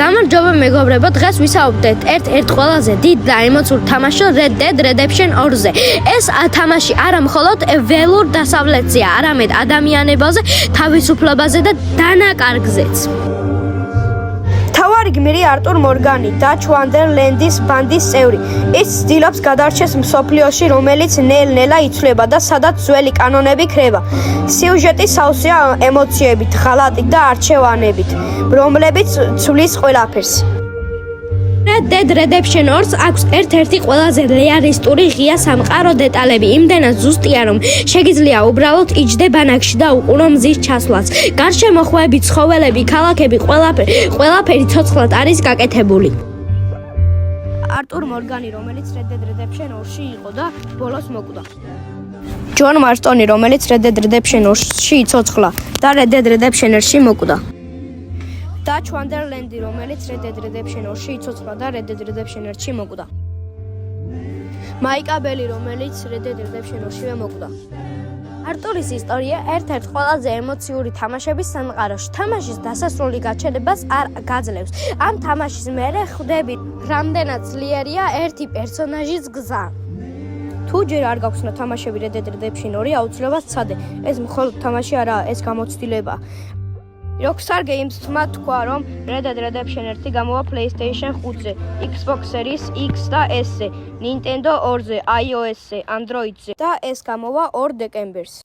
გამარჯობა მეგობრებო, დღეს ვისაუბრეთ ერთ-ერთ ყველაზე დიდ და ემოციურ თამაშზე Red Dead Redemption 2-ზე. ეს თამაში არა მხოლოდ ველურ დასავლეთზეა, არამედ ადამიანებაზე, თავისუფლებაზე და დანაკარგზეც. თავარი გმირი არტურ მორგანი, Dutch Wonderland-ის ბანდის წევრი. ის ცდილობს გადარჩეს მსოფლიოში, რომელიც ნელ-ნელა იცვლება და სადაც ძველი კანონები ქრება. სიუჟეტი სავსეა ემოციებით, ღალატით და არჩევანებით, რომლებიც ცვლის ყველაფერს. Red Dead Redemption 2-ს აქვს ერთ-ერთი ყველაზე რეალისტური ღია სამყარო დეტალები. იმდენად ზუსტია, რომ შეგიძლია უბრალოდ იჯდე ბანაკში და უყურო მზის ჩასვლას. გარშემოხვეები, ცხოველები, ქალაქები, ყველაფერი ცოცხლად არის გაკეთებული. არტურ მორგანი, რომელიც Red Dead Redemption 2-ში იყო და ბოლოს მოკვდა. ჯონ მარსტონი, რომელიც Red Dead Redemption 2-ში იცოცხლა და Red Dead Redemption 1-ში მოკვდა. Dutch Wonderland, რომელიც Red Dead Redemption 2-ში იცოცხლა და Red Dead Redemption 1-ში მოკვდა. მაიკა ბელი, რომელიც Red Dead Redemption 2-შივე მოკვდა. არტურის ისტორია ერთ-ერთ ყველაზე ემოციური თამაშების სამყაროში. თამაშის დასასრული გაჩენებას არ გაძლევს. ამ თამაშის მერე ხვდები, რამდენად ძლიერია ერთი პერსონაჟის გზა. თუ ჯერ არ გაგვხსნა თამაშები Red Dead Redemption 2, აუცილებლად სცადე. ეს მხოლოდ თამაში არაა, ეს გამოცდილება. Rockstar Games-მა თქვა, რომ Red Dead Redemption 1 გამოვა PlayStation 5-ზე, Xbox Series X და S-ზე, Nintendo 2-ზე, iOS-ზე, Android-ზე და ეს გამოვა 2 დეკემბერს.